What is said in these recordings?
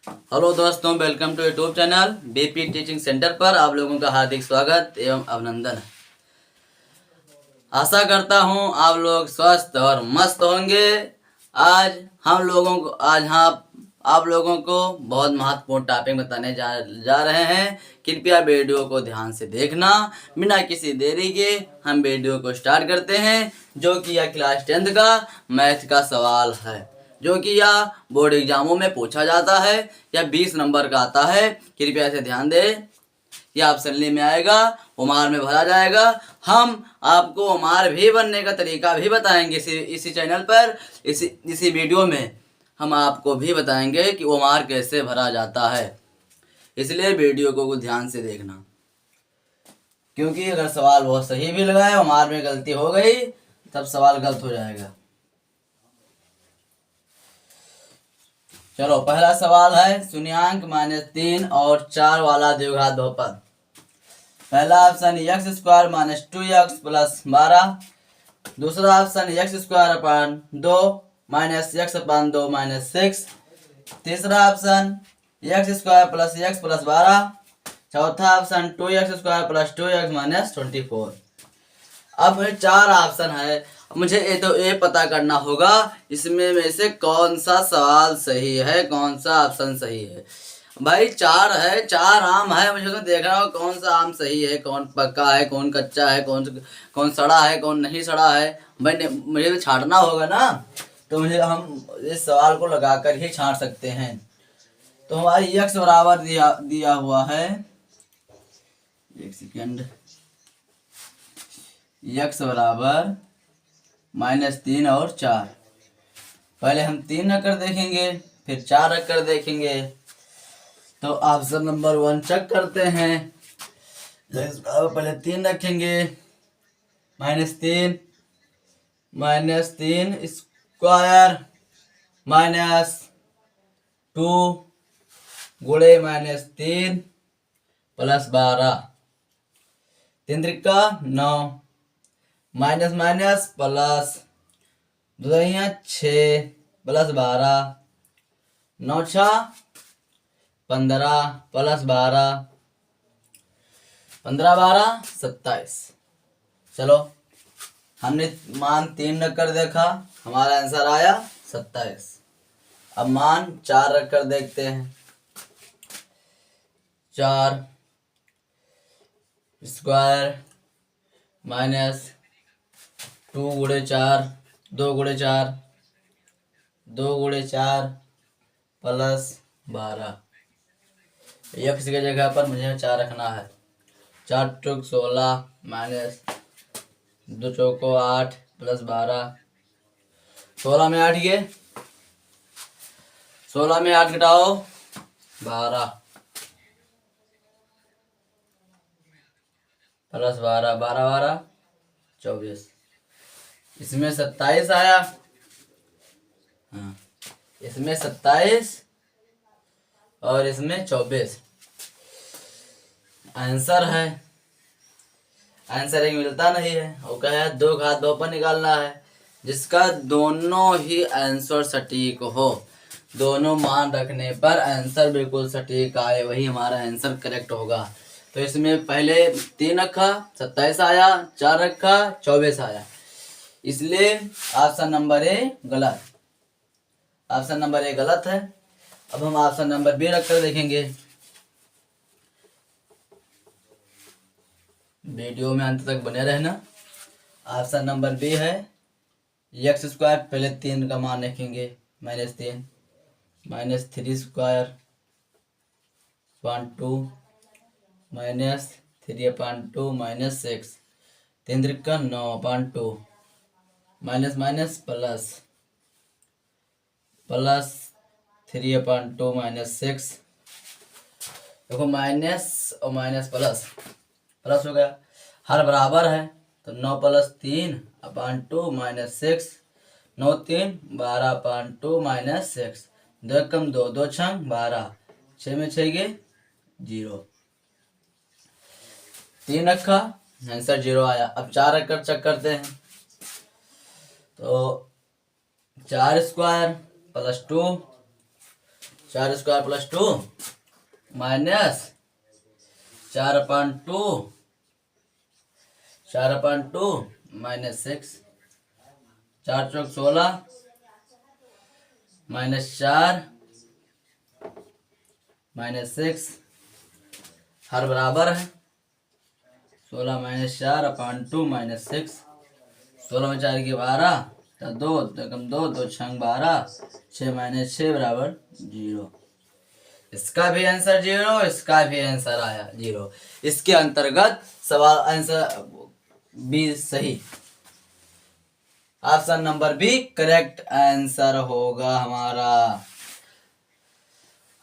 Hello दोस्तों, welcome to YouTube channel BP teaching centre पर आप लोगों का हार्दिक स्वागत एवं अभिनंदन है। आशा करता हूं आप लोग स्वस्थ और मस्त होंगे। आज आप लोगों को बहुत महत्वपूर्ण टॉपिक बताने जा रहे हैं। कृपया वीडियो को ध्यान से देखना। बिना किसी देरी के हम वीडियो को स्टार्ट करते हैं, जो कि यह क्लास 10th का मैथ का सवाल है, जो कि यह बोर्ड एग्जामों में पूछा जाता है। यह 20 नंबर का आता है। कृपया इसे ध्यान दें। यह ऑप्शनली में आएगा, उमार में भरा जाएगा। हम आपको उमार भी बनने का तरीका भी बताएंगे इसी चैनल पर। इसी वीडियो में हम आपको भी बताएंगे कि उमार कैसे भरा जाता है। इसलिए वीडियो को ध्यान से देखना, क्योंकि अगर सवाल बहुत सही भी लगाए, उमार में गलती हो गई, तब सवाल गलत हो जाएगा। चलो, पहला सवाल है शून्यांक -3 और 4 वाला द्विघात बहुपद। पहला ऑप्शन x² - 2x + 12। दूसरा ऑप्शन x² 2 - x/2 - 6। तीसरा ऑप्शन x² + x + 12। चौथा ऑप्शन 2x² + 2x - 24। अब 4 ऑप्शन है। मुझे ये पता करना होगा इसमें में से कौन सा सवाल सही है, कौन सा ऑप्शन सही है। भाई 4 है, 4 आम है, मुझे तो देखना होगा कौन सा आम सही है, कौन पक्का है, कौन कच्चा है, कौन सड़ा है, कौन नहीं सड़ा है। भाई मुझे तो छांटना होगा ना, तो हम इस सवाल को लगाकर ही छांट सकते हैं। तो हमारी x बराबर दिया हुआ है, एक सेकेंड, x बराबर -3 और 4। पहले हम 3 रख कर देखेंगे, फिर 4 रख कर देखेंगे। तो ऑप्शन नंबर 1 चेक करते हैं। पहले 3 रखेंगे, -3 -3 स्क्वायर -2 गुणे -3 + 12। 3 त्रिका 9, माइनस माइनस प्लस 2 6 + 12, 9 6 15 + 12, 15 12 27। चलो, हमने मान 3 रख कर देखा, हमारा आंसर आया 27। अब मान 4 रख कर देखते हैं। 4 स्क्वायर -2 गुणे 4, 2 गुणे 4, 2 गुणे 4 + 12। x की जगह पर मुझे 4 रखना है। 4 चौक 16 -2 चौको 8 + 12। 16 में 8 गए, 16 में 8 घटाओ 12 + 12, 12 12 24। इसमें 27 आया। हाँ, इसमें 27 और इसमें 24 आंसर है। आंसर एक मिलता नहीं है। वो कहा है 2 घात बहुपद निकालना है, जिसका दोनों ही आंसर सटीक हो। दोनों मान रखने पर आंसर बिल्कुल सटीक आए, वही हमारा आंसर करेक्ट होगा। तो इसमें पहले 3 रखा, 27 आया, 4 रखा, 24 आया। इसलिए ऑप्शन नंबर ए गलत। ऑप्शन नंबर ए गलत है। अब हम ऑप्शन नंबर बी रख कर देखेंगे। वीडियो में अंत तक बने रहना। ऑप्शन नंबर बी है x²। पहले 3 का मान रखेंगे, -3 -3 square (2) -3/2 -6। 3 Trika 9/2 minus minus plus 3/2 -6। देखो, माइनस और माइनस प्लस हो गया, हर बराबर है। तो 9 + 3/2 -6, 9 3 12/2 -6। 2 कम 2, 2 6 12, 6 में 6 गए 0। 3 रखा, आंसर 0 आया। अब 4 रख कर चेक करते हैं। तो 4 square + 2, 4 square plus 2 minus 4/2 4/2 minus 6 4 चौक 16 माइनस 4 माइनस 6 हर बराबर है 16 माइनस 4/2 माइनस 6 16 में 4 की 12 तो 2 तो कम 2 2 6 12 6 माइनस 6 बराबर 0। इसका भी आंसर 0, इसका भी आंसर आया 0। इसके अंतर्गत सवाल आंसर बी सही, option number B correct answer होगा हमारा।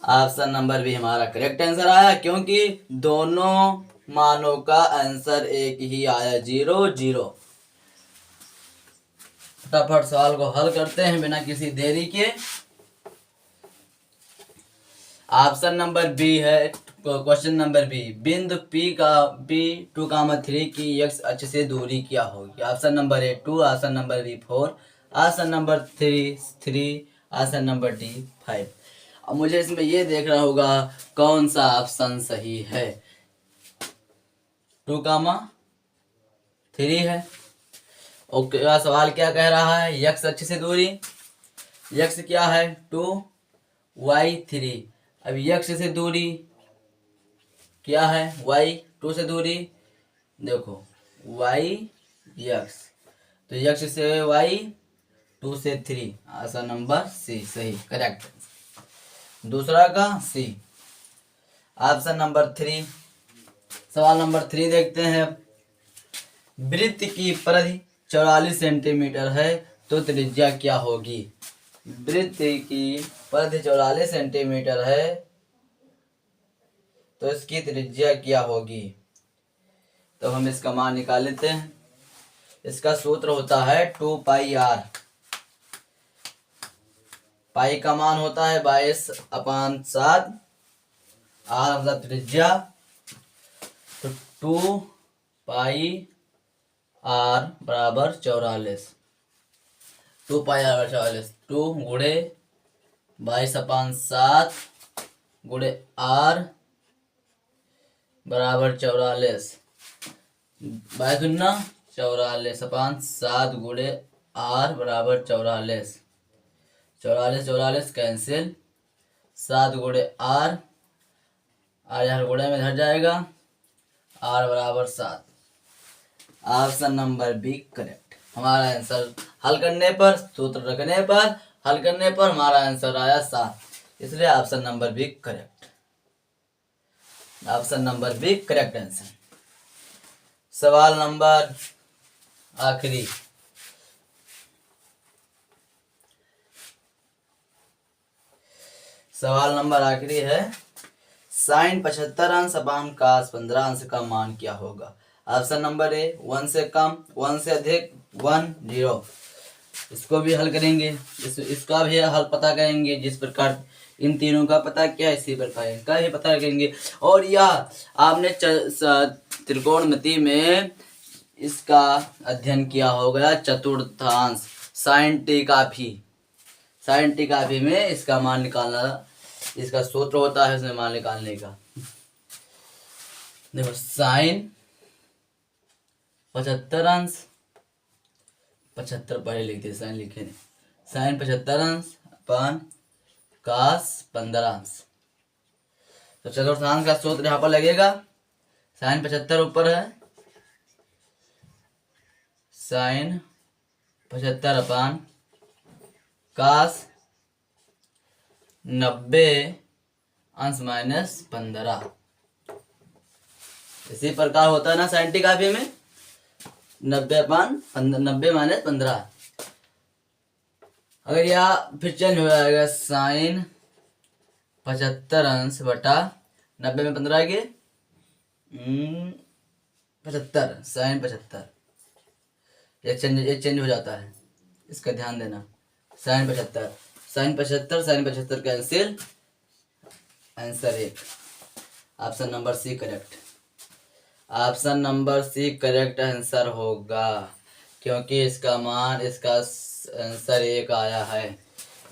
ऑप्शन नंबर बी हमारा करेक्ट आंसर आया, क्योंकि दोनों मानों का आंसर एक ही आया 0 0। फटाफट सवाल को हल करते हैं बिना किसी देरी के। ऑप्शन नंबर बी है, क्वेश्चन नंबर बी, बिंदु P 2, 3 की x अक्ष से दूरी क्या होगी। Option number A 2, option number B 4, option number 3, option number D 5। अब मुझे इसमें ये देखना होगा कौन सा ऑप्शन सही है। 2, 3 है। ओके, सवाल क्या कह रहा है, x अक्ष से दूरी, x क्या है 2, y 3। अब x से दूरी क्या है, y 2 से दूरी, देखो y x, तो x से y 2 से 3, आंसर नंबर सी सही करेक्ट। दूसरा का सी। ऑप्शन नंबर 3, सवाल नंबर 3 देखते हैं। वृत्त की परिधि 44 सेंटीमीटर है तो त्रिज्या क्या होगी। वृत्त की परिधि 44 सेंटीमीटर है तो इसकी त्रिज्या क्या होगी। तो हम इसका मान निकाल लेते हैं। इसका सूत्र होता है 2πr। पाई का मान होता है 22/7, आर मतलब त्रिज्या, तो 2πr बराबर 44। 2πr बराबर 44, 2 गुणे 22/7 गुणे r बराबर 44, 22×44/7 गुणे r बराबर 44। 44 कैंसिल, 7 गुणे r, r गुणे में घट जाएगा, r बराबर 7। Option number B correct. हमारा आंसर हल करने पर, सूत्र रखने पर, हल करने पर हमारा आंसर आया 7, इसलिए option number B correct. Option number B correct answer. सवाल नंबर आखिरी, सवाल नंबर आखिरी है, साइन 75 अंश अपान कास 15 अंश का मान क्या होगा। ऑप्शन नंबर ए 1 से कम, 1 से अधिक, 1 0। इसको भी हल करेंगे, इसका भी हल पता करेंगे। जिस प्रकार इन तीनों का पता किया इसी प्रकार इनका भी पता करेंगे। और यह आपने त्रिकोणमिति में इसका अध्ययन किया होगा, चतुर्थांश साइन टी काफी में इसका मान निकालना, इसका सूत्र होता है इसमें मान निकालने का। देखो साइन 75 अंश, 75 पहले लिखते, साइन लिखे नहीं, साइन 75 अंश अपान कास 15 अंश। तो चतुर्थांश का सूत्र यहाँ पर लगेगा, साइन 75 ऊपर है, साइन 75 अपान कास 90 अंश माइनस 15। इसी प्रकार होता है ना साइन टी काफी में, 90 माइनस 15। अगर यह फिर चेंज हो जाएगा, साइन 75 अंश बटा 90 में 15 के 75, साइन 75, ये चेंज हो जाता है, इसका ध्यान देना। Sine 75 cancel, answer 1, option number C correct. Option number C correct answer होगा, क्योंकि इसका मान, इसका आंसर 1 आया है,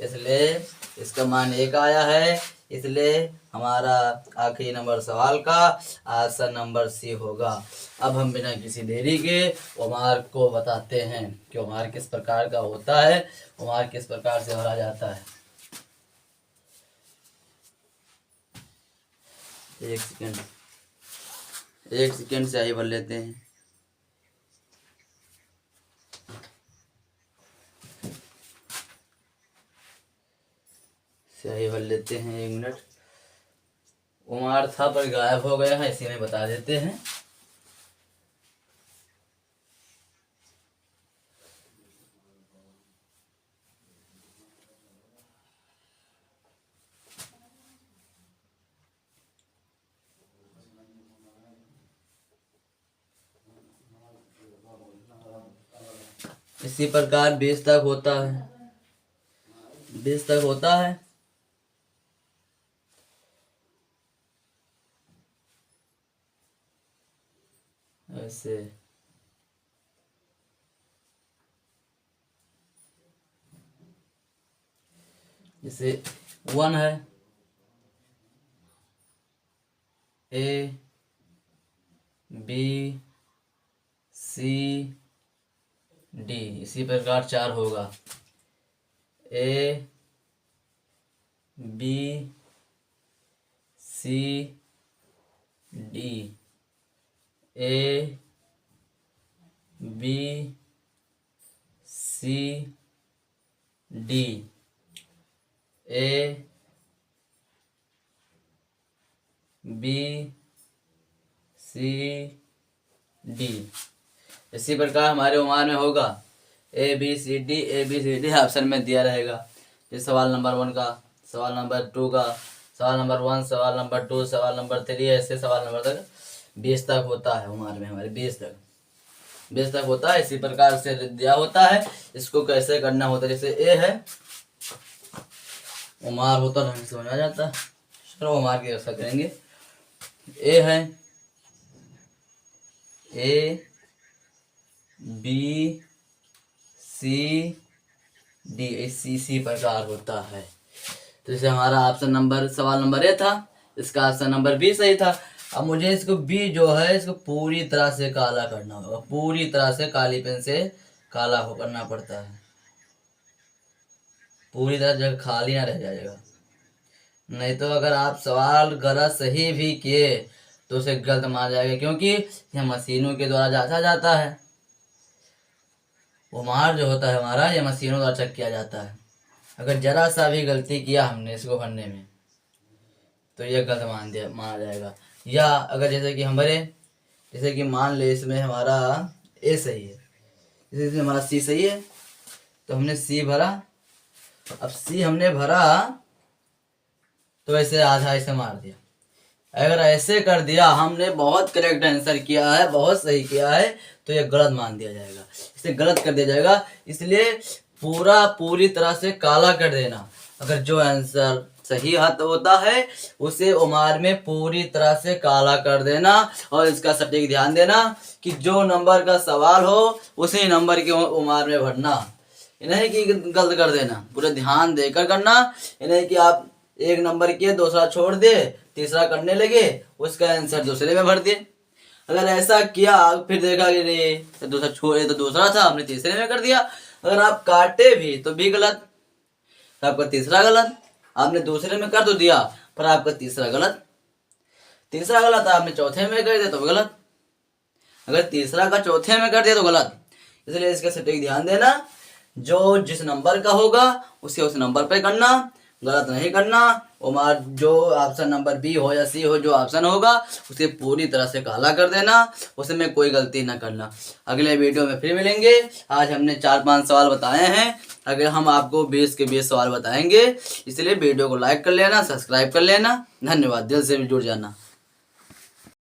इसलिए इसका मान 1 आया है, इसलिए हमारा आखिरी नंबर सवाल का आंसर नंबर सी होगा। अब हम बिना किसी देरी के उमार को बताते हैं कि उमार किस प्रकार का होता है, उमार किस प्रकार से भरा जाता है। एक सेकेंड से ही भर लेते हैं। स्याही भर लेते हैं, 1 मिनट। उमार था पर गायब हो गया है, इसी में बता देते हैं। इसी प्रकार 20 तक होता है, 20 तक होता है। ऐसे जैसे 1 है, ए बी सी डी, इसी प्रकार 4 होगा, A B C D, A B C D, A B C D. इसी प्रकार हमारे उमार में होगा A B C D option में दिया रहेगा। इस सवाल नंबर 1 का, सवाल नंबर 2 का, सवाल नंबर 1, सवाल नंबर 2, सवाल नंबर 3, ऐसे सवाल नंबर तक 20 तक होता है उमार में हमारे, 20 तक होता है। इसी प्रकार से दिया होता है, इसको कैसे करना होता है। जैसे ए है, उमार होता है, हमें समझ आ जाता है। चलो उमार की व्यवस्था करेंगे। ए है, ए बी सी डी, इसी प्रकार होता है। तो जैसे हमारा ऑप्शन नंबर, सवाल नंबर ए था, इसका ऑप्शन नंबर बी सही था। अब मुझे इसको बी जो है इसको पूरी तरह से काला करना होगा, पूरी तरह से काली पेन से काला हो करना पड़ता है, पूरी तरह जगह खाली ना रह जाएगा। नहीं तो अगर आप सवाल गलत सही भी किए तो उसे गलत माना जाएगा, क्योंकि यह मशीनों के द्वारा जांचा जाता है। उमार जो होता है हमारा, यह मशीनों द्वारा चेक किया जाता है। अगर जरा सा भी गलती किया हमने इसको भरने में तो यह गलत माना जाएगा। या अगर जैसे कि जैसे कि मान ले इसमें हमारा ए सही है, जैसे इसमें हमारा सी सही है, तो हमने सी भरा। अब सी हमने भरा तो ऐसे आधा ऐसे मार दिया। अगर ऐसे कर दिया, हमने बहुत करेक्ट आंसर किया है, बहुत सही किया है, तो यह गलत मान दिया जाएगा, इसे गलत कर दिया जाएगा। इसलिए पूरी तरह से काला कर देना। अगर जो आंसर सही हाथ होता है उसे उमार में पूरी तरह से काला कर देना, और इसका सटीक ध्यान देना कि जो नंबर का सवाल हो उसी नंबर के उमार में भरना, नहीं कि गलत कर देना। पूरा ध्यान देकर करना, नहीं कि आप 1 नंबर किए दूसरा छोड़ दे, तीसरा करने लगे, उसका आंसर दूसरे में भर दिए। अगर ऐसा किया फिर देखा कि नहीं तो दूसरा छोड़े तो दूसरा था, हमने तीसरे में कर दिया। अगर आप काटे भी तो भी गलत, तो आपका तीसरा गलत। आपने दूसरे में कर तो दिया पर आपका तीसरा गलत आपने चौथे में कर दिया तो गलत। अगर तीसरा का चौथे में कर दिया तो गलत। इसलिए इसका सटीक ध्यान देना, जो जिस नंबर का होगा उसे उस नंबर पे करना, गलत नहीं करना। उमार जो ऑप्शन नंबर बी हो या सी हो, जो ऑप्शन होगा उसे पूरी तरह से काला कर देना, उसमें कोई गलती ना करना। अगले वीडियो में फिर मिलेंगे। आज हमने 4-5 सवाल बताए हैं, अगर हम आपको 20 के 20 सवाल बताएंगे। इसलिए वीडियो को लाइक कर लेना, सब्सक्राइब कर लेना। धन्यवाद, दिल से भी जुड़ जाना।